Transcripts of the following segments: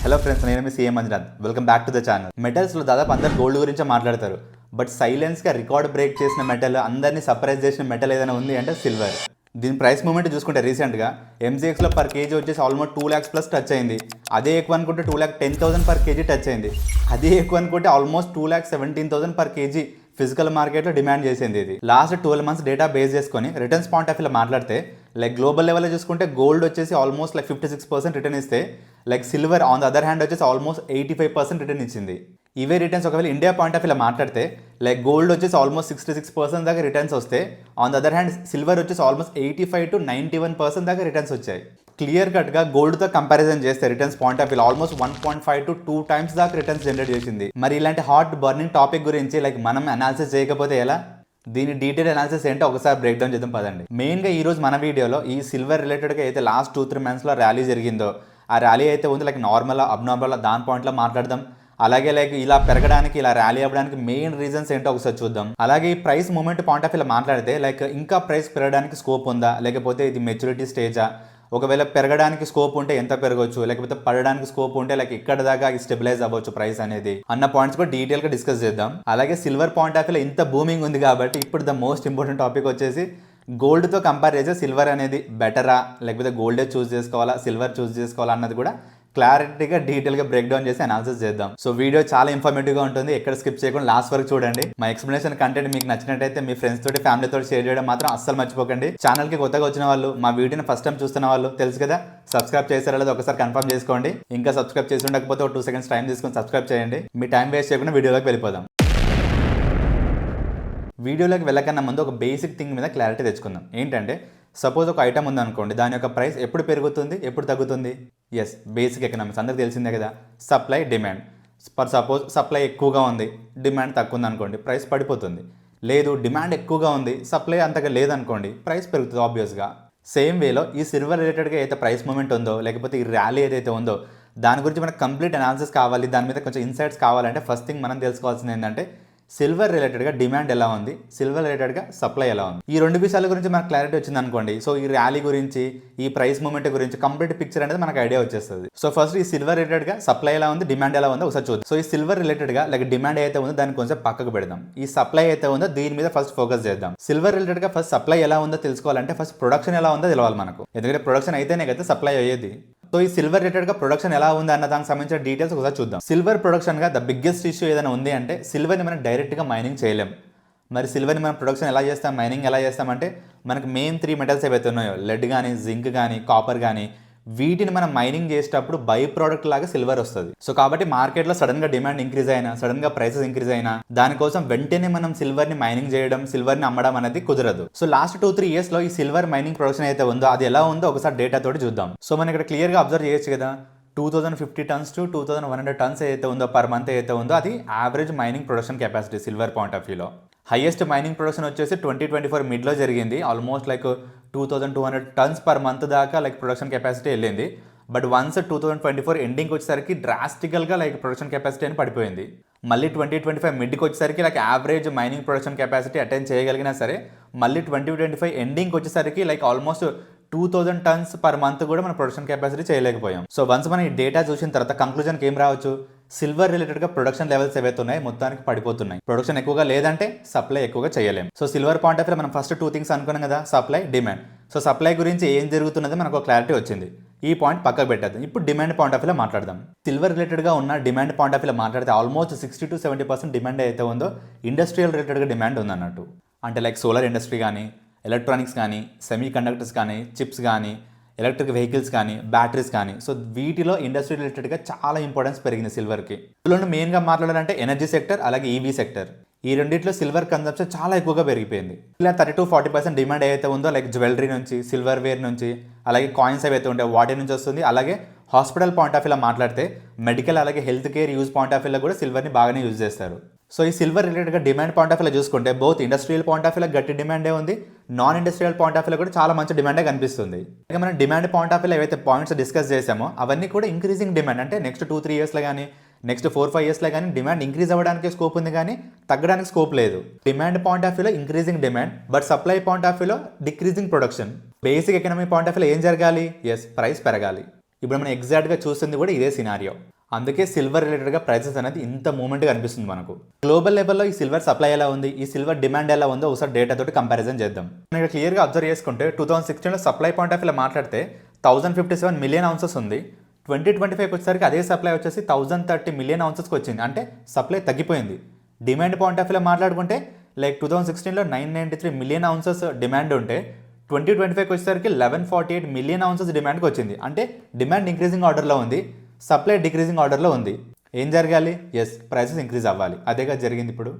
Hello friends, నేను మీ CM Manjunath. Welcome back to the channel. మెటల్స్లో దాదాపు అందరు గోల్డ్ గురించే మాట్లాడతారు. బట్ సైలెన్స్గా రికార్డ్ బ్రేక్ చేసిన మెటల్, అందరినీ సర్ప్రైజ్ చేసిన మెటల్ ఏదైనా ఉంది అంటే సిల్వర్. దీని ప్రైస్ మూమెంట్ చూసుకుంటే రీసెంట్గా ఎంసీఎక్స్లో పర్ కేజీ వచ్చేసి ఆల్మోస్ట్ 2 lakhs ప్లస్ టచ్ అయింది. అదే ఎక్కువ అనుకుంటే 2,10,000 పర్ కేజీ టచ్ అయింది. అదే ఎక్కువ అనుకుంటే ఆల్మోస్ట్ 2,17,000 పర్ కేజీ ఫిజికల్ మార్కెట్లో డిమాండ్ చేసింది. ఇది లాస్ట్ 12 months డేటా బేస్ చేసుకొని రిటర్న్స్ పాయింట్ ఆఫ్ వ్యూలో మాట్లాడితే లైక్ గ్లోబల్ లెవెల్లో చూసుకుంటే గోల్డ్ వచ్చేసి ఆల్మోస్ట్ లైక్ 56% రిటర్న్ ఇస్తే like silver on the other hand వచ్చేసి ఆల్మోస్ట్ 85% రిటర్న్ ఇచ్చింది. ఇవే రిటర్న్స్ ఒకవేళ ఇండియా పాయింట్ ఆఫ్ వ్యూలో మాట్లాడితే లైక్ గోల్డ్ వచ్చేసి ఆల్మోస్ట్ 66% దాకా రిటర్న్స్ వస్తే on the other hand silver వచ్చేసి ఆల్మోస్ట్ 85 to 91% దాకా రిటర్న్స్ వచ్చాయి. క్లియర్ కట్గా గోల్డ్తో కంపారిజన్ చేస్తే returns point of view almost 1.5 to 2 times దాకా రిటర్న్స్ జనరేట్ చేసింది. మరి ఇలాంటి హాట్ బర్నింగ్ టాపిక్ గురించి లైక్ మనం అనాలిసిస్ చేయకపోతే ఎలా? దీని డీటెయిల్ అనాలిసిస్ ఏంటో ఒకసారి బ్రేక్ డౌన్ చేద్దాం పదండి. మెయిన్గా ఈ రోజు మన వీడియోలో ఈ సిల్వర్ రిలేటెడ్గా అయితే లాస్ట్ 2-3 monthsలో ర్యాలీ జరిగిందో, ఆ ర్యాలీ అయితే ఉంది లైక్ నార్మల్ అబ్నార్మల్ దాని పాయింట్లో మాట్లాడదాం. అలాగే లైక్ ఇలా పెరగడానికి, ఇలా ర్యాలీ అవ్వడానికి మెయిన్ రీజన్స్ ఏంటో ఒకసారి చూద్దాం. అలాగే ఈ ప్రైస్ మూమెంట్ పాయింట్ ఆఫ్ వ్యూలో మాట్లాడితే లైక్ ఇంకా ప్రైస్ పెరగడానికి స్కోప్ ఉందా, లేకపోతే ఇది మెచ్యూరిటీ స్టేజా? ఒకవేళ పెరగడానికి స్కోప్ ఉంటే ఎంత పెరగవచ్చు, లేకపోతే పడడానికి స్కోప్ ఉంటే లైక్ ఇక్కడ దాకా స్టెబిలైజ్ అవ్వచ్చు ప్రైస్ అనేది అన్న పాయింట్స్ కూడా డీటెయిల్ గా డిస్కస్ చేద్దాం. అలాగే సిల్వర్ పాయింట్ ఆఫ్ వ్యూలో ఇంత బూమింగ్ ఉంది కాబట్టి ఇప్పుడు ద మోస్ట్ ఇంపార్టెంట్ టాపిక్ వచ్చేసి గోల్డ్తో కంపేర్ చేస్తే సిల్వర్ అనేది బెటరా, లేకపోతే గోల్డే చూస్ చేసుకోవాలా, సిల్వర్ చూస్ చేసుకోవాలా అన్నది కూడా క్లారిటీగా డీటెయిల్గా బ్రేక్ డౌన్ చేసి అనాలిసిస్ చేద్దాం. సో వీడియో చాలా ఇన్ఫర్మేటివ్గా ఉంటుంది, ఎక్కడ స్కిప్ చేయకుండా లాస్ట్ వరకు చూడండి. మా ఎక్స్ప్లెనేషన్ కంటెంట్ మీకు నచ్చినట్టయితే మీ ఫ్రెండ్స్ తోటి, ఫ్యామిలీ తోటి షేర్ చేయడం మాత్రం అస్సలు మర్చిపోకండి. ఛానల్కి కొత్తగా వచ్చిన వాళ్ళు, మా వీడియోని ఫస్ట్ టైం చూస్తున్న వాళ్ళు తెలుసు కదా, సబ్స్క్రైబ్ చేస్తారో లేదో ఒకసారి కన్ఫర్మ్ చేసుకోండి. ఇంకా సబ్స్క్రైబ్ చేసి ఉండకపోతే ఒక 2 seconds టైం తీసుకొని సబ్స్క్రైబ్ చేయండి. మీ టైం వేస్ట్ చేయకుండా వీడియోలోకి వెళ్ళిపోదాం. వీడియోలోకి వెళ్ళకన్నా ముందు ఒక బేసిక్ థింగ్ మీద క్లారిటీ తెచ్చుకుందాం. ఏంటంటే సపోజ్ ఒక ఐటమ్ ఉందనుకోండి, దాని యొక్క ప్రైస్ ఎప్పుడు పెరుగుతుంది, ఎప్పుడు తగ్గుతుంది? ఎస్, బేసిక్ ఎకనామిక్స్ అందరికి తెలిసిందే కదా, supply demand. For suppose supply ఎక్కువగా ఉంది, డిమాండ్ తక్కువ ఉంది అనుకోండి, ప్రైస్ పడిపోతుంది. లేదు డిమాండ్ ఎక్కువగా ఉంది, సప్లై అంతగా లేదనుకోండి, ప్రైస్ పెరుగుతుంది ఆబ్వియస్గా. సేమ్ వేలో ఈ సిల్వర్ రిలేటెడ్గా అయితే ప్రైస్ మూమెంట్ ఉందో, లేకపోతే ఈ ర్యాలీ ఏదైతే ఉందో దాని గురించి మనకు కంప్లీట్ అనాలిసిస్ కావాలి, దాని మీద కొంచెం ఇన్సైట్స్ కావాలంటే ఫస్ట్ థింగ్ మనం తెలుసుకోవాల్సింది ఏంటంటే సిల్వర్ రిలేటెడ్గా డిమాండ్ ఎలా ఉంది, సిల్వర్ రిలేటెడ్గా సప్లై ఎలా ఉంది. ఈ 2 విషయాల గురించి మనకు క్లారిటీ వచ్చింది అనుకోండి, సో ఈ ర్యాలీ గురించి, ఈ ప్రైస్ మూమెంట్ గురించి కంప్లీట్ పిక్చర్ అనేది మనకు ఐడియా వచ్చేస్తుంది. సో ఫస్ట్ ఈ సిల్వర్ రిలేటెడ్గా సప్లై ఎలా ఉంది, డిమాండ్ ఎలా ఉందో ఒకసారి చూద్దాం. సో ఈ సిల్వర్ రిలేటెడ్గా లైక్ డిమాండ్ అయితే ఉందో దాన్ని కొంచెం పక్కకు పెడదాం. ఈ సప్లై అయితే ఉందో దీని మీద ఫస్ట్ ఫోకస్ చేద్దాం. సిల్వర్ రిలేటెడ్గా ఫస్ట్ సప్లై ఎలా ఉందో తెలుసుకోవాలంటే ఫస్ట్ ప్రొడక్షన్ ఎలా ఉందో తెలవాలి మనకు, ఎందుకంటే ప్రొడక్షన్ అయితేనే కదా సప్లై అయ్యేది. సో ఈ సిల్వర్ రిలేటెడ్గా ప్రొడక్షన్ ఎలా ఉంది అన్న దానికి సంబంధించిన డీటెయిల్స్ ఒకసారి చూద్దాం. సిల్వర్ ప్రొడక్షన్గా ద బిగ్గెస్ట్ ఇష్యూ ఏదైనా ఉంది అంటే సిల్వర్ని మనం డైరెక్ట్గా మైనింగ్ చేయలేం. మరి సిల్వర్ని మనం ప్రొడక్షన్ ఎలా చేస్తాం, మైనింగ్ ఎలా చేస్తామంటే మనకు మెయిన్ 3 metals ఏవైతే ఉన్నాయో, లెడ్ కానీ, జింక్ కానీ, కాపర్ కానీ, వీటిని మనం మైనింగ్ చేసేటప్పుడు బై ప్రోడక్ట్ లాగా సిల్వర్ వస్తుంది. సో కాబట్టి మార్కెట్లో సడన్ గా డిమాండ్ ఇంక్రీజ్ అయినా, సడన్ గా ప్రైసెస్ ఇంక్రీజ్ అయినా దానికోసం వెంటనే మనం సిల్వర్ ని మైనింగ్ చేయడం, సిల్వర్ ని అమ్మడం అనేది కుదరదు. సో లాస్ట్ 2-3 years లో ఈ సిల్వర్ మైనింగ్ ప్రొడక్షన్ అయితే ఉందో అది ఎలా ఉందో ఒకసారి డేటా తోటి చూద్దాం. సో మనం ఇక్కడ క్లియర్ గా అబ్జర్వ్ చేయొచ్చు కదా, 2050 tons to 2100 tons ఏదైతే ఉందో పర్ మంత్ ఏదైతే ఉందో అది average mining production capacity silver point of వ్యూలో. హైయెస్ట్ మైనింగ్ ప్రొడక్షన్ వచ్చేసి 2024 మిడ్లో జరిగింది, almost like 2200 tons per month దాకా లైక్ ప్రొడక్షన్ కెపాసిటీ వెళ్ళింది. బట్ వన్స్ 2024 ఎండింగ్కి వచ్చేసరికి డ్రాస్టికల్గా లైక్ ప్రొడక్షన్ కెపాసిటీ అని పడిపోయింది. మళ్ళీ 2025 మిడ్కి వచ్చేసరికి like average mining production capacity attend చేయగలిగినా సరే మళ్ళీ 2025 ఎండింగ్కి వచ్చేసరికి like almost 2000 tons per month కూడా మన ప్రొడక్షన్ కెపాసిటీ చేయలేకపోయాం. సో వన్స్ మనం ఈ డేటా చూసిన తర్వాత కంక్లూజన్కి ఏం రావచ్చు, సిల్వర్ రిలేటెడ్గా ప్రొడక్షన్ లెవెల్స్ ఏవైతే ఉన్నాయో మొత్తానికి పడిపోతున్నాయి. ప్రొడక్షన్ ఎక్కువగా లేదంటే సప్లై ఎక్కువగా చేయలేం. So silver point of view మనం ఫస్ట్ 2 things అనుకున్నాం కదా, సప్లై, డిమాండ్. సో సప్లై గురించి ఏం జరుగుతున్నది మనకు ఒక క్లారిటీ వచ్చింది, ఈ పాయింట్ పక్కకు పెట్టద్దు. ఇప్పుడు డిమాండ్ పాయింట్ ఆఫ్ వ్యూలో మాట్లాడదాం. సిల్వర్ రిలేటెడ్గా ఉన్న డిమాండ్ పాయింట్ ఆఫ్ వ్యూలో మాట్లాడితే ఆల్మోస్ట్ 60 to 70% డిమాండ్ అయితే ఉందో ఇండస్ట్రియల్ రిలేటెడ్గా డిమాండ్ ఉందన్నట్టు. అంటే లైక్ సోలార్ ఇండస్ట్రీ కానీ, ఎలక్ట్రానిక్స్ కానీ, సెమీ కండక్టర్స్ కానీ, చిప్స్ కానీ, ఎలక్ట్రిక్ వెహికల్స్ కానీ, బ్యాటరీస్ కానీ, సో వీటిలో ఇండస్ట్రీ రిలేటెడ్గా చాలా ఇంపార్టెన్స్ పెరిగింది సిల్వర్కి. ఇందులో మెయిన్గా మాట్లాడాలంటే ఎనర్జీ సెక్టర్, అలాగే ఈవీ సెక్టర్, ఈ రెండిట్లో సిల్వర్ కన్సంప్షన్ చాలా ఎక్కువగా పెరిగిపోయింది. ఇలా 30-40% డిమాండ్ ఏదైతే ఉందో లైక్ జ్యువెలరీ నుంచి, సిల్వర్ వేర్ నుంచి, అలాగే కాయిన్స్ ఏవైతే ఉంటాయో వాటి నుంచి వస్తుంది. అలాగే హాస్పిటల్ పాయింట్ ఆఫ్ వ్యూలో మాట్లాడితే మెడికల్ అలాగే health care use point of వ్యూలో కూడా సిల్వర్ని బాగానే యూజ్ చేస్తారు. సో ఈ సిల్వర్ రిలేటెడ్గా డిమాండ్ పాయింట్ ఆఫ్ వ్యూలో చూసుకుంటే బోత్ ఇండస్ట్రియల్ పాయింట్ ఆఫ్ వ్యూలో గట్టి డిమాండే ఉంది, నాన్ ఇండస్ట్రియల్ పాయింట్ ఆఫ్ వ్యూలో కూడా చాలా మంచి డిమాండే కనిపిస్తుంది. ఇక మనం డిమాండ్ పాయింట్ ఆఫ్ వ్యూలో ఏవైతే పాయింట్స్ డిస్కస్ చేసామో అవన్నీ కూడా ఇంక్రీజింగ్ డిమాండ్, అంటే నెక్స్ట్ 2-3 yearsలో కానీ, నెక్స్ట్ 4-5 yearsలో కానీ డిమాండ్ ఇంక్రీజ్ అవ్వడానికి స్కోప్ ఉంది కానీ తగ్గడానికి స్కోప్ లేదు. డిమాండ్ పాయింట్ ఆఫ్ వ్యూలో increasing demand, but supply point of వ్యూలో decreasing production. Basic economy point of వ్యూలో ఏం జరగాలి? ఎస్, ప్రైస్ పెరగాలి. ఇప్పుడు మనం ఎగ్జాక్ట్గా చూస్తుంది కూడా ఇదే సినారియో. అందుకే సిల్వర్ రిలేటెడ్గా ప్రైసెస్ అనేది ఇంత మూమెంట్గా అనిపిస్తుంది మనకు. గ్లోబల్ లెవెల్లో ఈ సిల్వర్ సప్లై ఎలా ఉంది, ఈ సిల్వర్ డిమాండ్ ఎలా ఉందో ఒకసారి డేటా తోటి కంపారిజన్ చేద్దాం. మనం ఇక్కడ క్లియర్గా అబ్జర్వ్ చేసుకుంటే 2016లో సప్లై పాయింట్ ఆఫ్ వ్యూలో మాట్లాడితే 1057 మిలియన్ ounces ఉంది. 2025 వచ్చేసరికి అదే సప్లై వచ్చేసి 1030 మిలియన్ ouncesకి వచ్చింది. అంటే సప్లై తగ్గిపోయింది. డిమాండ్ పాయింట్ ఆఫ్ వ్యూలో మాట్లాడుకుంటే లైక్ 2016లో 993 మిలియన్ ounces డిమాండ్ ఉంటే 2025 వచ్చేసరికి 1148 మిలియన్ ounces డిమాండ్కి వచ్చింది. అంటే డిమాండ్ ఇంక్రీజింగ్ ఆర్డర్లో ఉంది, సప్లై డిక్రీజింగ్ ఆర్డర్లో ఉంది. ఏం జరగాలి? ఎస్, ప్రైసెస్ ఇంక్రీజ్ అవ్వాలి. అదేగా జరిగింది. ఇప్పుడు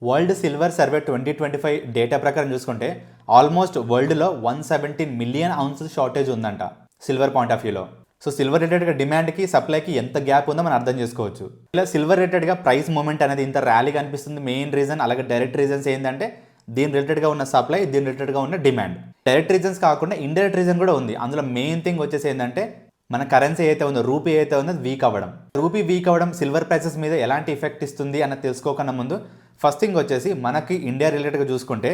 వరల్డ్ సిల్వర్ సర్వే 2025 డేటా ప్రకారం చూసుకుంటే ఆల్మోస్ట్ వరల్డ్లో 117 మిలియన్ ounces షార్టేజ్ ఉందంట సిల్వర్ పాయింట్ ఆఫ్ వ్యూలో. సో సిల్వర్ రిలేటెడ్గా డిమాండ్కి సప్లైకి ఎంత గ్యాప్ ఉందో మనం అర్థం చేసుకోవచ్చు. ఇలా సిల్వర్ రిలేటెడ్గా ప్రైస్ మూమెంట్ అనేది ఇంత ర్యాలీగా అనిపిస్తుంది. మెయిన్ రీజన్ అలాగే డైరెక్ట్ రీజన్స్ ఏంటంటే దీని రిలేటెడ్గా ఉన్న సప్లై, దీని రిలేటెడ్గా ఉన్న డిమాండ్. డైరెక్ట్ రీజన్స్ కాకుండా ఇండైరెక్ట్ రీజన్ కూడా ఉంది. అందులో మెయిన్ థింగ్ వచ్చేసి ఏంటంటే మన కరెన్సీ అయితే ఉందో, రూపీ అయితే ఉందో వీక్ అవ్వడం. రూపీ వీక్ అవ్వడం సిల్వర్ ప్రైసెస్ మీద ఎలాంటి ఎఫెక్ట్ ఇస్తుంది అన్నది తెలుసుకోకుండా ముందు ఫస్ట్ థింగ్ వచ్చేసి మనకి ఇండియా రిలేటెడ్గా చూసుకుంటే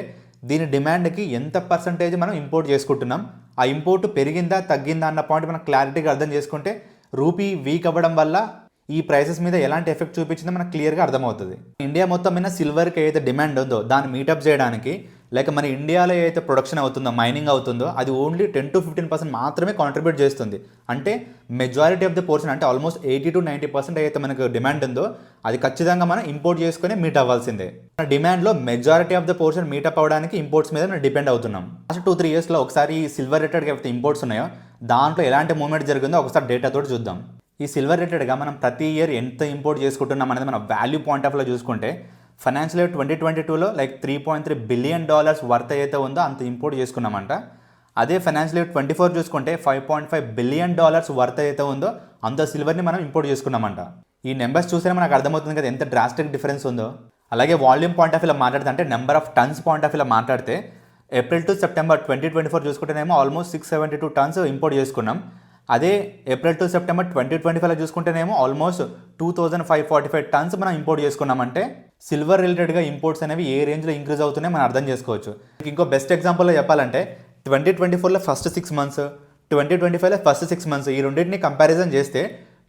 దీని డిమాండ్కి ఎంత పర్సంటేజ్ మనం ఇంపోర్ట్ చేసుకుంటున్నాం, ఆ ఇంపోర్ట్ పెరిగిందా తగ్గిందా అన్న పాయింట్ మనం క్లారిటీగా అర్థం చేసుకుంటే రూపీ వీక్ అవ్వడం వల్ల ఈ ప్రైసెస్ మీద ఎలాంటి ఎఫెక్ట్ చూపించిందో మనకు క్లియర్గా అర్థమవుతుంది. ఇండియా మొత్తం మీద సిల్వర్కి ఏదైతే డిమాండ్ ఉందో దాన్ని మీటప్ చేయడానికి లేక మన ఇండియాలో ఏదైతే ప్రొడక్షన్ అవుతుందో, మైనింగ్ అవుతుందో అది ఓన్లీ 10 to 15% మాత్రమే కాంట్రిబ్యూట్ చేస్తుంది. అంటే మెజారిటీ ఆఫ్ ద పోర్షన్, అంటే ఆల్మోస్ట్ 80 to 90% అయితే మనకు డిమాండ్ ఉందో అది ఖచ్చితంగా మనం ఇంపోర్ట్ చేసుకుని మీట్ అవ్వాల్సిందే. మన డిమాండ్లో majority of the portion meet up అవ్వడానికి ఇంపోర్ట్స్ మీద మనం డిపెండ్ అవుతున్నాం. లాస్ట్ 2-3 ఇయర్స్లో ఒకసారి ఈ సిల్వర్ రిలేటెడ్గా అయితే ఇంపోర్ట్స్ ఉన్నాయో దాంట్లో ఎలాంటి మూవ్మెంట్ జరిగిందో ఒకసారి డేటా తోటి చూద్దాం. ఈ సిల్వర్ రిలేటెడ్గా మనం ప్రతి ఇయర్ ఎంత ఇంపోర్ట్ చేసుకుంటున్నాం అనేది మన వాల్యూ పాయింట్ ఆఫ్ వ్యూలో చూసుకుంటే ఫైనాన్షియల్ ఇయర్ 2022లో లైక్ $3.3 బిలియన్ వర్త్ అయితే ఉందో అంత ఇంపోర్ట్ చేసుకున్నామంట. అదే ఫైనాన్షియల్ ఇయర్ 24 చూసుకుంటే $5.5 బిలియన్ వర్త్ అయితే ఉందో అంత సిల్వర్ని మనం ఇంపోర్ట్ చేసుకున్నామంట. ఈ నెంబర్స్ చూస్తే మనకు అర్థమవుతుంది కదా ఎంత డ్రాస్టిక్ డిఫరెన్స్ ఉందో. అలాగే వాల్యూమ్ పాయింట్ ఆఫ్ వ్యూలో మాట్లాడితే, అంటే number of tons point of వ్యూలో మాట్లాడితే ఏప్రిల్ టు సెప్టెంబర్ 2024 చూసుకుంటేనేమో ఆల్మోస్ట్ 672 tons ఇంపోర్ట్ చేసుకున్నాం. అదే ఏప్రిల్ టు సెప్టెంబర్ 2025 చూసుకుంటేనేమో ఆల్మోస్ట్ 2545 tons మనం ఇంపోర్ట్ చేసుకున్నామంటే సిల్వర్ రిలేటెడ్గా ఇంపోర్ట్స్ అనేవి ఏ రేంజ్లో ఇంక్రీజ్ అవుతున్నాయి మనం అర్థం చేసుకోవచ్చు. ఇంకో బెస్ట్ ఎగ్జాంపుల్లో చెప్పాలంటే 2024లో ఫస్ట్ 6 months, 2025లో ఫస్ట్ 6 months ఈ రెండింటిని కంపారిజన్ చేస్తే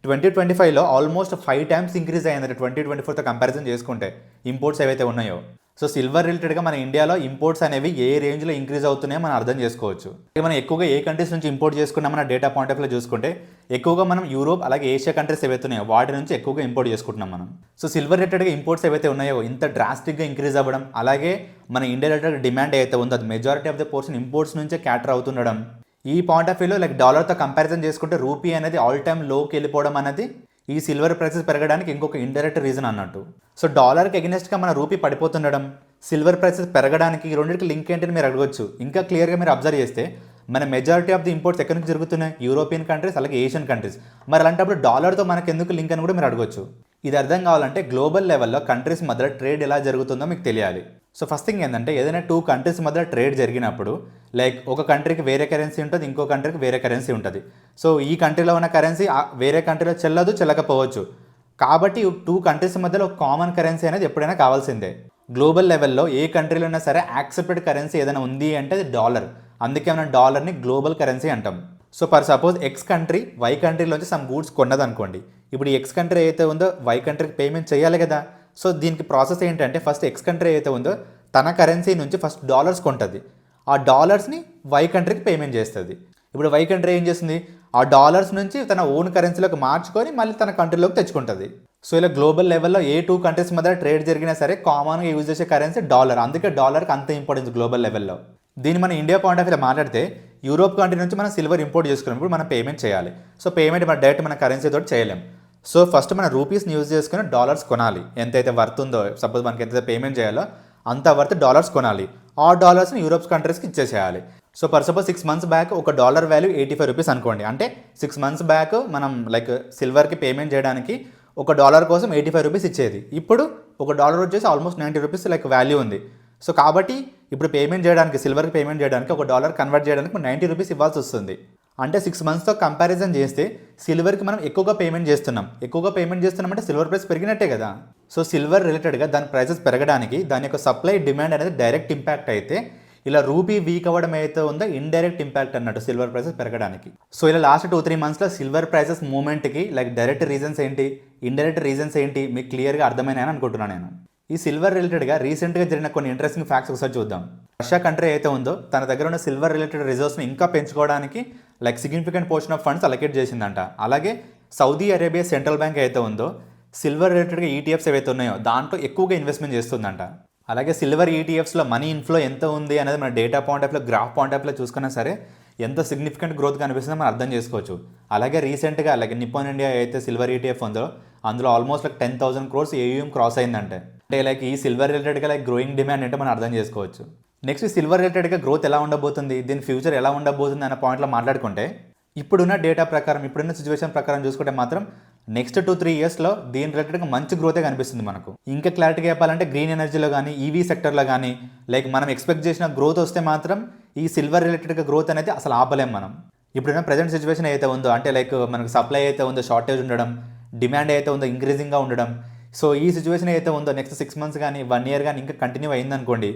2025లో ఆల్మోస్ట్ 5 times ఇంక్రీజ్ అయ్యింది 2024తో కంపారిజన్ చేసుకుంటే ఇంపోర్ట్స్ ఏవైతే ఉన్నాయో. సో సిల్వర్ రిలేటెడ్గా మన ఇండియాలో ఇంపోర్ట్స్ అనేవి ఏ రేంజ్లో ఇంక్రీజ్ అవుతున్నాయో మనం అర్థం చేసుకోవచ్చు. మనం ఎక్కువగా ఏ కంట్రీస్ నుంచి ఇంపోర్ట్ చేసుకున్నామన్న డేటా పాయింట్ ఆఫ్ వ్యూలో చూసుకుంటే ఎక్కువగా మనం యూరోప్ అలాగే ఏషియా కంట్రీస్ ఏవైతే ఉన్నాయో వాటి నుంచి ఎక్కువగా ఇంపోర్ట్ చేసుకుంటున్నాం మనం. సో సిల్వర్ రిలేటెడ్గా ఇంపోర్ట్స్ ఏవైతే ఉన్నాయో ఇంత డ్రాస్టిక్గా ఇంక్రీజ్ అవ్వడం, అలాగే మన ఇండియా రిలేటెడ్ డిమాండ్ ఏదైతే ఉందో అది majority of the portion imports నుంచే క్యాటర్ అవుతుండడం, ఈ పాయింట్ ఆఫ్ వ్యూలో లైక్ డాలర్తో కంపారిజన్ చేసుకుంటే రూపీ అనేది ఆల్ టైమ్ లోకి వెళ్ళిపోవడం అనేది ఈ సిల్వర్ ప్రైసెస్ పెరగడానికి ఇంకొక ఇండైరెక్ట్ రీజన్ అన్నట్టు. సో డాలర్కి ఎగెనెస్ట్గా మన రూపీ పడిపోతుండడం, సిల్వర్ ప్రైసెస్ పెరగడానికి ఈ రెండింటికి లింక్ ఏంటని మీరు అడగవచ్చు. ఇంకా క్లియర్గా మీరు అబ్జర్వ్ చేస్తే మన మెజారిటీ ఆఫ్ ది ఇంపోర్ట్స్ ఎక్కడి నుంచి జరుగుతున్నాయి, యూరోపియన్ కంట్రీస్ అలాగే ఏషియన్ కంట్రీస్. మరి అలాంటప్పుడు డాలర్తో మనకు ఎందుకు లింక్ అని కూడా మీరు అడగవచ్చు. ఇది అర్థం కావాలంటే గ్లోబల్ లెవెల్లో కంట్రీస్ మధ్య ట్రేడ్ ఎలా జరుగుతుందో మీకు తెలియాలి. సో ఫస్ట్ థింగ్ ఏంటంటే ఏదైనా 2 countries మధ్య ట్రేడ్ జరిగినప్పుడు లైక్ ఒక కంట్రీకి వేరే కరెన్సీ ఉంటుంది, ఇంకో కంట్రీకి వేరే కరెన్సీ ఉంటుంది. సో ఈ కంట్రీలో ఉన్న కరెన్సీ వేరే కంట్రీలో చెల్లకపోవచ్చు. కాబట్టి 2 countries మధ్యలో కామన్ కరెన్సీ అనేది ఎప్పుడైనా కావాల్సిందే. గ్లోబల్ లెవెల్లో ఏ కంట్రీలో అయినా సరే యాక్సెప్టెడ్ కరెన్సీ ఏదైనా ఉంది అంటే అది డాలర్. అందుకే మనం డాలర్ని గ్లోబల్ కరెన్సీ అంటాం. So for suppose X country Y కంట్రీలోంచి సమ్ గూడ్స్ కొన్నదనుకోండి. ఇప్పుడు ఈ ఎక్స్ కంట్రీ అయితే ఉందో వై కంట్రీకి పేమెంట్ చేయాలి కదా. సో దీనికి ప్రాసెస్ ఏంటంటే ఫస్ట్ ఎక్స్ కంట్రీ అయితే ఉందో తన కరెన్సీ నుంచి ఫస్ట్ డాలర్స్ కొంటుంది, ఆ డాలర్స్ని వై కంట్రీకి పేమెంట్ చేస్తుంది. ఇప్పుడు వై కంట్రీ ఏం చేస్తుంది, ఆ డాలర్స్ నుంచి తన ఓన్ కరెన్సీలోకి మార్చుకొని మళ్ళీ తన కంట్రీలోకి తెచ్చుకుంటుంది. సో ఇలా గ్లోబల్ లెవెల్లో ఏ 2 countries మధ్య ట్రేడ్ జరిగినా సరే కామన్గా యూజ్ చేసే కరెన్సీ డాలర్. అందుకే డాలర్కి అంత ఇంపార్టెన్స్ గ్లోబల్ లెవెల్లో. దీన్ని మన ఇండియా పాయింట్ ఆఫ్ వ్యూలో మాట్లాడితే యూరోప్ కంట్రీ నుంచి మనం సిల్వర్ ఇంపోర్ట్ చేసుకున్నప్పుడు మనం పేమెంట్ చేయాలి. సో పేమెంట్ మన డైరెక్ట్ మన కరెన్సీ తోటి చేయలేం. సో ఫస్ట్ మన రూపీస్ని యూజ్ చేసుకుని డాలర్స్ కొనాలి. ఎంతైతే వర్త్ ఉందో, సపోజ్ మనకి ఎంతైతే పేమెంట్ చేయాలో అంత వర్త్ డాలర్స్ కొనాలి. ఆ డాలర్స్ని యూరోప్ కంట్రీస్కి ఇచ్చేసేయాలి. So for suppose 6 months back ఒక డాలర్ వాల్యూ 85 rupees అనుకోండి. అంటే 6 months బ్యాక్ మనం లైక్ సిల్వర్కి పేమెంట్ చేయడానికి ఒక డాలర్ కోసం 85 rupees ఇచ్చేది. ఇప్పుడు ఒక డాలర్ వచ్చేసి ఆల్మోస్ట్ 90 rupees లైక్ వాల్యూ ఉంది. సో కాబట్టి ఇప్పుడు పేమెంట్ చేయడానికి సిల్వర్కి పేమెంట్ చేయడానికి ఒక డాలర్ కన్వర్ట్ చేయడానికి 90 rupees ఇవ్వాల్సి వస్తుంది. అంటే 6 monthsతో కంపారిజన్ చేస్తే సిల్వర్కి మనం ఎక్కువగా పేమెంట్ చేస్తున్నాం అంటే సిల్వర్ ప్రైస్ పెరిగినట్టే కదా. సో సిల్వర్ రిలేటెడ్గా దాని ప్రైసెస్ పెరగడానికి దాని యొక్క సప్లై డిమాండ్ అనేది డైరెక్ట్ ఇంపాక్ట్ అయితే ఇలా రూపీ వీక్ అవ్వడం అయితే ఉందో ఇండైరెక్ట్ ఇంపాక్ట్ అన్నట్టు సిల్వర్ ప్రైసెస్ పెరగడానికి. సో ఇలా లాస్ట్ 2-3 మంత్స్లో సిల్వర్ ప్రైసెస్ మూవ్మెంట్కి లైక్ డైరెక్ట్ రీజన్స్ ఏంటి, ఇండైరెక్ట్ రీజన్స్ ఏంటి మీకు క్లియర్గా అర్థమైనాయని అనుకుంటున్నాను నేను. ఈ సిల్వర్ రిలేటెడ్గా రీసెంట్గా జరిగిన కొన్ని ఇంట్రెస్టింగ్ ఫ్యాక్ట్స్ ఒకసారి చూద్దాం. రష్యా కంట్రీ అయితే ఉందో తన దగ్గర ఉన్న సిల్వర్ రిలేటెడ్ రిజర్వ్స్ని ఇంకా పెంచుకోవడానికి like significant portion of funds allocate చేసిందంట. అలాగే సౌదీ అరేబియా సెంట్రల్ బ్యాంక్ అయితే ఉందో సిల్వర్ రిలేటెడ్గా ఈటీఎఫ్స్ ఏవైతే ఉన్నాయో దాంట్లో ఎక్కువగా ఇన్వెస్ట్మెంట్ చేస్తుందంట. అలాగే సిల్వర్ ఈటీఎఫ్స్లో మనీ ఇన్ఫ్లో ఎంత ఉంది అనేది మన data point of view, graph point of view చూసుకున్నా సరే ఎంత సిగ్నిఫికెంట్ గ్రోత్ కనిపిస్తుందో మనం అర్థం చేసుకోవచ్చు. అలాగే రీసెంట్గా లైక్ నిప్పాన్ ఇండియా అయితే సిల్వర్ ఈటీఎఫ్ ఉందో అందులో ఆల్మోస్ట్ లైక్ 10,000 crores ఏయూఎం క్రాస్ అయిందంటే. అంటే లైక్ ఈ సిల్వర్ రిలేటెడ్గా లైక్ గ్రోయింగ్ డిమాండ్ అంటే మనం అర్థం చేసుకోవచ్చు. నెక్స్ట్ సిల్వర్ రిలేటెడ్గా గ్రోత్ ఎలా ఉండబోతుంది, దీని ఫ్యూచర్ ఎలా ఉండబోతుంది అనే పాయింట్లో మాట్లాడుకుంటే ఇప్పుడున్న డేటా ప్రకారం, ఇప్పుడున్న సిచ్యువేషన్ ప్రకారం చూసుకుంటే మాత్రం నెక్స్ట్ 2-3 ఇయర్స్లో దీని రిలేటెడ్గా మంచి గ్రోతే కనిపిస్తుంది మనకు. ఇంకా క్లారిటీగా చెప్పాలంటే గ్రీన్ ఎనర్జీలో కానీ ఈవీ సెక్టర్లో కానీ లైక్ మనం ఎక్స్పెక్ట్ చేసిన గ్రోత్ వస్తే మాత్రం ఈ సిల్వర్ రిలేటెడ్గా గ్రోత్ అనేది అసలు ఆపలేం మనం. ఇప్పుడున్న ప్రజెంట్ సిచ్యువేషన్ అయితే ఉందో అంటే లైక్ మనకు సప్లై అయితే ఉందో షార్టేజ్ ఉండడం, డిమాండ్ అయితే ఉందో ఇంక్రీజింగ్గా ఉండడం. సో ఈ సిచ్యువేషన్ అయితే ఉందో నెక్స్ట్ 6 months కానీ 1 year కానీ ఇంకా కంటిన్యూ అయిందనుకోండి,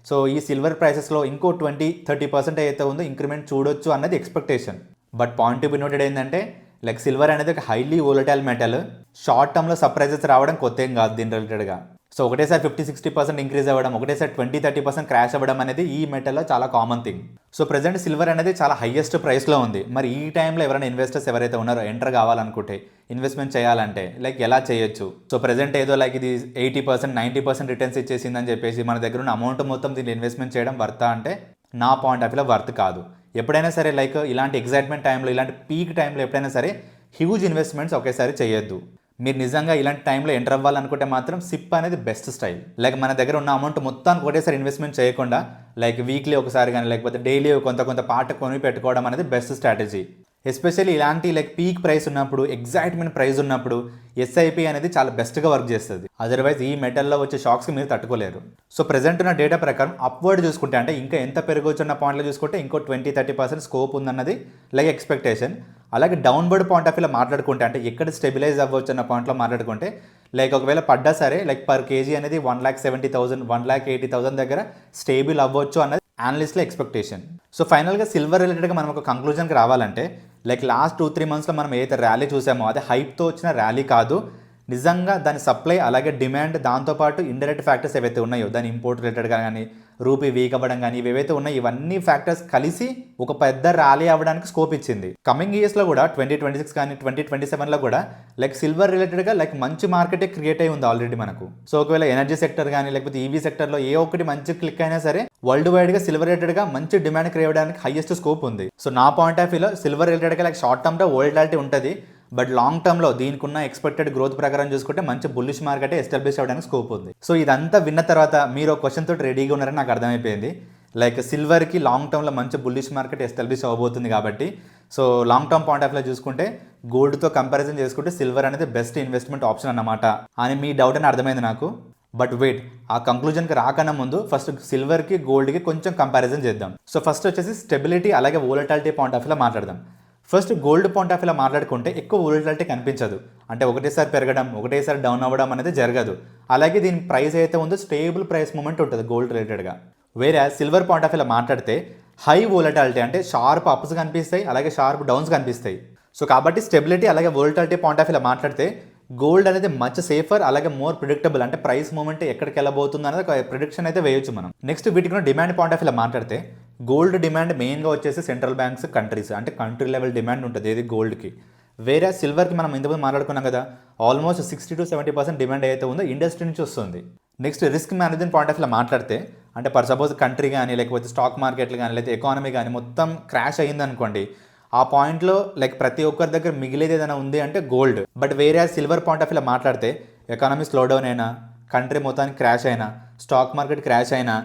సో ఈ సిల్వర్ ప్రైసెస్లో ఇంకో 20-30% అయితే ఉందో ఇంక్రిమెంట్ చూడొచ్చు అన్నది expectation. But point to be noted ఏంటంటే లైక్ సిల్వర్ అనేది ఒక హైలీ వోలటైల్ మెటల్. షార్ట్ టర్మ్లో సర్ప్రైజెస్ రావడం కొత్త ఏం కాదు దీని రిలేటెడ్గా. సో ఒకటేసారి 50-60% ఇంక్రీజ్ అవ్వడం, ఒకటేసారి 20-30% క్రాష్ అవ్వడం అనేది ఈ మెటల్లో చాలా common thing. So present silver అనేది చాలా హైయెస్ట్ ప్రైస్లో ఉంది. మరి ఈ టైంలో ఎవరైనా ఇన్వెస్టర్స్ ఎవరైతే ఉన్నారో ఎంటర్ కావాలనుకుంటే, ఇన్వెస్ట్మెంట్ చేయాలంటే లైక్ ఎలా చేయొచ్చు? సో ప్రెజెంట్ ఏదో లైక్ ఇది 80%-90% రిటర్న్స్ ఇచ్చేసిందని చెప్పేసి మన దగ్గర ఉన్న అమౌంట్ మొత్తం దీన్ని ఇన్వెస్ట్మెంట్ చేయడం వర్తా అంటే నా పాయింట్ ఆఫ్ వ్యూలో వర్త్ కాదు. ఎప్పుడైనా సరే లైక్ ఇలాంటి ఎగ్జైట్మెంట్ టైంలో, ఇలాంటి పీక్ టైంలో ఎప్పుడైనా సరే హ్యూజ్ ఇన్వెస్ట్మెంట్స్ ఒకేసారి చేయొద్దు. మీరు నిజంగా ఇలాంటి టైంలో ఎంటర్ అవ్వాలనుకుంటే మాత్రం సిప్ అనేది బెస్ట్ స్టైల్. లైక్ మన దగ్గర ఉన్న అమౌంట్ మొత్తానికి ఒకటేసారి ఇన్వెస్ట్మెంట్ చేయకుండా లైక్ వీక్లీ ఒకసారి కానీ లేకపోతే డైలీ కొంత పార్ట్ కొని పెట్టుకోవడం అనేది బెస్ట్ స్ట్రాటజీ. ఎస్పెషల్లీ ఇలాంటి లైక్ పీక్ ప్రైస్ ఉన్నప్పుడు, ఎగ్జైట్మెంట్ ప్రైస్ ఉన్నప్పుడు ఎస్ఐపి అనేది చాలా బెస్ట్గా వర్క్ చేస్తుంది. అదర్వైజ్ ఈ మెటల్లో వచ్చే షాక్స్కి మీరు తట్టుకోలేరు. సో ప్రెజెంట్ ఉన్న డేటా ప్రకారం అప్వర్డ్ చూసుకుంటే అంటే ఇంకా ఎంత పెరగొచ్చున్న పాయింట్లో చూసుకుంటే ఇంకో 20-30% స్కోప్ ఉందన్నది లైక్ ఎక్స్పెక్టేషన్. అలాగే డౌన్వర్డ్ పాయింట్ ఆఫ్ వ్యూలో మాట్లాడుకుంటే అంటే ఎక్కడ స్టెబిలైజ్ అవ్వచ్చు అన్న పాయింట్లో మాట్లాడుకుంటే లైక్ ఒకవేళ పడ్డా సరే లైక్ పర్ కేజీ అనేది 1,70,000, 1,80,000 దగ్గర స్టేబుల్ అవ్వచ్చు అన్నది అనలిస్ట్లో ఎక్స్పెక్టేషన్. సో ఫైనల్గా సిల్వర్ రిలేటెడ్గా మనం ఒక కంక్లూజన్కి రావాలంటే లైక్ లాస్ట్ 2-3 మంత్స్లో మనం ఏదైతే ర్యాలీ చూసామో అది హైప్తో వచ్చిన ర్యాలీ కాదు. నిజంగా దాని సప్లై అలాగే డిమాండ్, దాంతోపాటు ఇండైరెక్ట్ ఫ్యాక్టర్స్ ఏవైతే ఉన్నాయో దాని ఇంపోర్ట్ రిలేటెడ్గా కానీ రూపీ వీక్ అవ్వడం కానీ ఇవేవైతే ఉన్నాయో ఇవన్నీ ఫ్యాక్టర్స్ కలిసి ఒక పెద్ద ర్యాలీ అవ్వడానికి స్కోప్ ఇచ్చింది. కమింగ్ ఇయర్స్లో కూడా 2026 కానీ 2027లో కూడా లైక్ సిల్వర్ రిలేటెడ్గా లైక్ మంచి మార్కెటే క్రియేట్ అయి ఉంది ఆల్రెడీ మనకు. సో ఒకవేళ ఎనర్జీ సెక్టర్ కానీ లేకపోతే ఈవీ సెక్టర్లో ఏ ఒక్కటి మంచి క్లిక్ అయినా సరే వరల్డ్ వైడ్గా సిల్వర్ రిలేటెడ్గా మంచి డిమాండ్ క్రియేట్ అవ్వడానికి హైయెస్ట్ స్కోప్ ఉంది. సో నా పాయింట్ ఆఫ్ వ్యూలో సిల్వర్ రిలేటెడ్గా లైక్ షార్ట్ టర్మ్లో వోల్టాలిటీ ఉంటుంది, బట్ లాంగ్ టర్మ్లో దీనికి ఉన్న ఎక్స్పెక్టెడ్ గ్రోత్ ప్రకారం చూసుకుంటే మంచి బుల్లిష్ మార్కెట్ ఎస్టాబ్లిష్ అవ్వడానికి స్కోప్ ఉంది. సో ఇదంతా విన్న తర్వాత మీరు ఒక క్వశ్చన్ తోటి రెడీగా ఉన్నారని నాకు అర్థమైపోయింది. లైక్ సిల్వర్కి లాంగ్ టర్మ్లో మంచి బుల్లిష్ మార్కెట్ ఎస్టాబ్లిష్ అవ్వబోతుంది కాబట్టి so long term point of వ్యూలో చూసుకుంటే గోల్డ్తో కంపారిజన్ చేసుకుంటే సిల్వర్ అనేది బెస్ట్ ఇన్వెస్ట్మెంట్ ఆప్షన్ అన్నమాట అని మీ డౌట్ అని అర్థమైంది నాకు. బట్ వెయిట్, ఆ కంక్లూజన్కి రాకన్నా ముందు ఫస్ట్ సిల్వర్కి గోల్డ్కి కొంచెం కంపారిజన్ చేద్దాం. సో ఫస్ట్ వచ్చేసి స్టెబిలిటీ అలాగే వోలటాలిటీ పాయింట్ ఆఫ్ వ్యూలో మాట్లాడదాం. ఫస్ట్ గోల్డ్ పాయింట్ ఆఫ్ వ్యూలో మాట్లాడుకుంటే ఎక్కువ వోలటాలిటీ కనిపించదు. అంటే ఒకటేసారి పెరగడం, ఒకటేసారి డౌన్ అవ్వడం అనేది జరగదు. అలాగే దీని ప్రైస్ అయితే ఉందో స్టేబుల్ ప్రైస్ మూమెంట్ ఉంటుంది గోల్డ్ రిలేటెడ్గా. వేరే సిల్వర్ పాయింట్ ఆఫ్ వ్యూలో మాట్లాడితే హై వోలటాలిటీ అంటే షార్ప్ అప్స్ కనిపిస్తాయి, అలాగే షార్ప్ డౌన్స్ కనిపిస్తాయి. సో కాబట్టి స్టెబిలిటీ అలాగే వోలటాలిటీ పాయింట్ ఆఫ్ వ్యూలో మాట్లాడితే గోల్డ్ అనేది మచ్ సేఫర్, అలాగే మోర్ ప్రిడిక్టబుల్. అంటే ప్రైస్ మూమెంట్ ఎక్కడికి వెళ్ళబోతుంది అనేది ఒక ప్రిడిక్షన్ అయితే వేయొచ్చు మనం. నెక్స్ట్ వీటికి డిమాండ్ పాయింట్ ఆఫ్ వ్యూలో మాట్లాడితే గోల్డ్ డిమాండ్ మెయిన్గా వచ్చేసి సెంట్రల్ బ్యాంక్స్, కంట్రీస్ అంటే కంట్రీ లెవెల్ డిమాండ్ ఉంటుంది ఏది గోల్డ్కి. వేరే సిల్వర్కి మనం ఇంతకుముందు మాట్లాడుకున్నాం కదా, ఆల్మోస్ట్ 60-70% డిమాండ్ అయితే ఉందో ఇండస్ట్రీ నుంచి వస్తుంది. Next risk management point of వ్యూలో మాట్లాడితే అంటే ఫర్ సపోజ్ కంట్రీ కానీ లేకపోతే స్టాక్ మార్కెట్లు కానీ లేకపోతే ఎకానమీ కానీ మొత్తం క్రాష్ అయ్యిందనుకోండి, ఆ పాయింట్లో లైక్ ప్రతి ఒక్కరి దగ్గర మిగిలేది ఏదైనా ఉంది అంటే గోల్డ్. బట్ వేరే సిల్వర్ పాయింట్ ఆఫ్ వ్యూలో మాట్లాడితే ఎకానమీ స్లో డౌన్ అయినా, కంట్రీ మొత్తానికి క్రాష్ అయినా, స్టాక్ మార్కెట్ క్రాష్ అయినా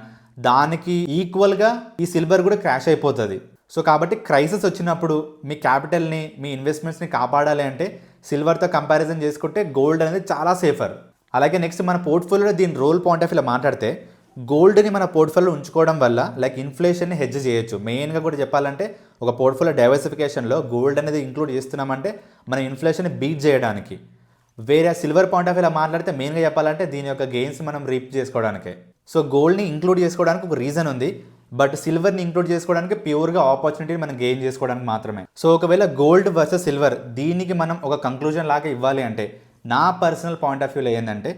దానికి ఈక్వల్గా ఈ సిల్వర్ కూడా క్రాష్ అయిపోతుంది. సో కాబట్టి క్రైసిస్ వచ్చినప్పుడు మీ క్యాపిటల్ని, మీ ఇన్వెస్ట్మెంట్స్ని కాపాడాలి అంటే సిల్వర్తో కంపారిజన్ చేసుకుంటే గోల్డ్ అనేది చాలా సేఫర్. అలాగే నెక్స్ట్ మన పోర్ట్ఫోలియోలో దీని రోల్ పాయింట్ ఆఫ్ వ్యూలో మాట్లాడితే గోల్డ్ని మన పోర్ట్ఫోలియో ఉంచుకోవడం వల్ల లైక్ ఇన్ఫ్లేషన్ని హెడ్జ్ చేయొచ్చు. మెయిన్గా కూడా చెప్పాలంటే ఒక పోర్ట్ఫోలియో డైవర్సిఫికేషన్లో గోల్డ్ అనేది ఇంక్లూడ్ చేస్తున్నామంటే మన ఇన్ఫ్లేషన్ని బీట్ చేయడానికి. వేరే సిల్వర్ పాయింట్ ఆఫ్ వ్యూలో మాట్లాడితే మెయిన్గా చెప్పాలంటే దీని యొక్క గెయిన్స్ మనం రీప్ చేసుకోవడానికే. సో గోల్డ్ని ఇంక్లూడ్ చేసుకోవడానికి ఒక రీజన్ ఉంది. బట్ సిల్వర్ని ఇంక్లూడ్ చేసుకోవడానికి ప్యూర్గా ఆపర్చునిటీ మనం గెయిన్ చేసుకోవడానికి మాత్రమే. సో ఒకవేళ గోల్డ్ వర్సెస్ సిల్వర్ దీనికి మనం ఒక కంక్లూజన్ లాగా ఇవ్వాలి అంటే నా పర్సనల్ పాయింట్ ఆఫ్ వ్యూలో ఏంటంటే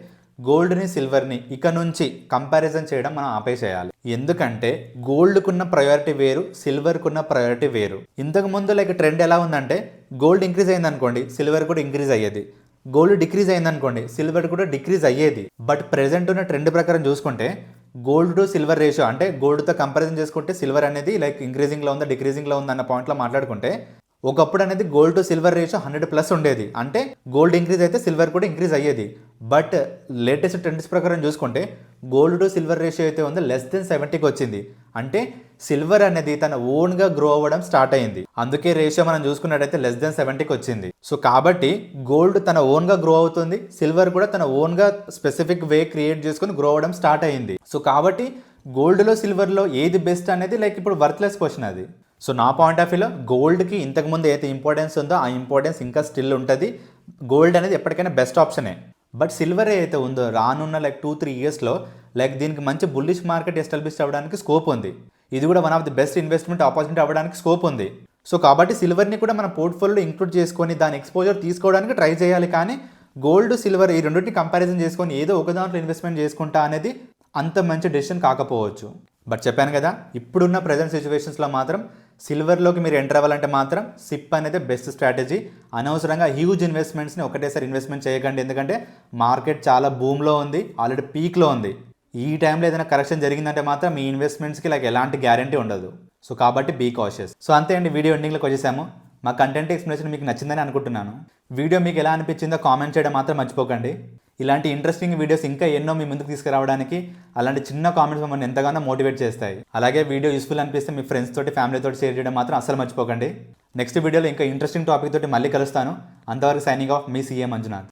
గోల్డ్ని సిల్వర్ని ఇక నుంచి కంపారిజన్ చేయడం మనం ఆపేసేయాలి. ఎందుకంటే గోల్డ్కున్న ప్రయారిటీ వేరు, సిల్వర్కున్న ప్రయారిటీ వేరు. ఇంతకు ముందు లైక్ ట్రెండ్ ఎలా ఉందంటే గోల్డ్ ఇంక్రీజ్ అయింది అనుకోండి సిల్వర్ కూడా ఇంక్రీజ్ అయ్యేది, గోల్డ్ డిక్రీజ్ అయింది అనుకోండి సిల్వర్ కూడా డిక్రీజ్ అయ్యేది. బట్ ప్రెజెంట్ ఉన్న ట్రెండ్ ప్రకారం చూసుకుంటే గోల్డ్ టు సిల్వర్ రేషియో అంటే గోల్డ్తో కంపారిజన్ చేసుకుంటే సిల్వర్ అనేది లైక్ ఇంక్రీజింగ్లో ఉందా డిక్రీజింగ్లో ఉందా అన్న పాయింట్లో మాట్లాడుకుంటే ఒకప్పుడు అనేది గోల్డ్ టు సిల్వర్ రేషియో 100+ ఉండేది. అంటే గోల్డ్ ఇంక్రీజ్ అయితే సిల్వర్ కూడా ఇంక్రీజ్ అయ్యేది. బట్ లేటెస్ట్ ట్రెండ్స్ ప్రకారం చూసుకుంటే గోల్డ్ టు సిల్వర్ రేషియో అయితే ఉందో <70కి వచ్చింది. అంటే సిల్వర్ అనేది తన ఓన్గా గ్రో అవ్వడం స్టార్ట్ అయింది. అందుకే రేషియో మనం చూసుకున్నట్టయితే <70కి వచ్చింది. సో కాబట్టి గోల్డ్ తన ఓన్గా గ్రో అవుతుంది, సిల్వర్ కూడా తన ఓన్గా స్పెసిఫిక్ వే క్రియేట్ చేసుకుని గ్రో అవ్వడం స్టార్ట్ అయింది. సో కాబట్టి గోల్డ్లో సిల్వర్లో ఏది బెస్ట్ అనేది లైక్ ఇప్పుడు వర్త్లెస్ క్వశ్చన్ అది. సో నా పాయింట్ ఆఫ్ వ్యూలో గోల్డ్కి ఇంతకుముందు అయితే ఇంపార్టెన్స్ ఉందో ఆ ఇంపార్టెన్స్ ఇంకా స్టిల్ ఉంటుంది. గోల్డ్ అనేది ఎప్పటికైనా బెస్ట్ ఆప్షనే. బట్ సిల్వర్ అయితే ఉందో రానున్న లైక్ 2-3 ఇయర్స్లో లైక్ దీనికి మంచి బుల్లిష్ మార్కెట్ ఎస్టాబ్లిష్ అవ్వడానికి స్కోప్ ఉంది. ఇది కూడా one of the best investment opportunity అవ్వడానికి స్కోప్ ఉంది. సో కాబట్టి సిల్వర్ని కూడా మన పోర్ట్ఫోలియోలో ఇంక్లూడ్ చేసుకొని దాని ఎక్స్పోజర్ తీసుకోవడానికి ట్రై చేయాలి. కానీ గోల్డ్ సిల్వర్ ఈ రెండింటిని కంపారిజన్ చేసుకొని ఏదో ఒక దాంట్లో ఇన్వెస్ట్మెంట్ చేసుకుంటా అనేది అంత మంచి డెసిషన్ కాకపోవచ్చు. బట్ చెప్పాను కదా ఇప్పుడున్న ప్రజెంట్ సిచ్యువేషన్స్లో మాత్రం సిల్వర్లోకి మీరు ఎంటర్ అవ్వాలంటే మాత్రం సిప్ అనేది బెస్ట్ స్ట్రాటజీ. అనవసరంగా హ్యూజ్ ఇన్వెస్ట్మెంట్స్ని ఒకటేసారి ఇన్వెస్ట్మెంట్ చేయకండి. ఎందుకంటే మార్కెట్ చాలా బూమ్లో ఉంది, ఆల్రెడీ పీక్లో ఉంది. ఈ టైంలో ఏదైనా కరెక్షన్ జరిగిందంటే మాత్రం మీ ఇన్వెస్ట్మెంట్స్కి లైక్ ఎలాంటి గ్యారంటీ ఉండదు. సో కాబట్టి బీ కాషియస్. సో అంతే అండి, వీడియో ఎండింగ్లోకి వచ్చేసాము. మా కంటెంట్ ఎక్స్ప్లెనేషన్ మీకు నచ్చిందని అనుకుంటున్నాను. వీడియో మీకు ఎలా అనిపించిందో కామెంట్ చేయడం మాత్రం మర్చిపోకండి. ఇలాంటి ఇంట్రెస్టింగ్ వీడియోస్ ఇంకా ఎన్నో మీ ముందుకు తీసుకురావడానికి అలాంటి చిన్న కామెంట్స్ మమ్మల్ని ఎంతగానో మోటివేట్ చేస్తాయి. అలాగే వీడియో యూస్ఫుల్ అనిపిస్తే మీ ఫ్రెండ్స్ తోటి ఫ్యామిలీ తోటి షేర్ చేయడం మాత్రం అస్సలు మర్చిపోకండి. నెక్స్ట్ వీడియోలో ఇంకా ఇంట్రెస్టింగ్ టాపిక్ తోటి మళ్ళీ కలుస్తాను. అంతవరకు సైనింగ్ ఆఫ్ మీ సీఏ మంజునాథ్.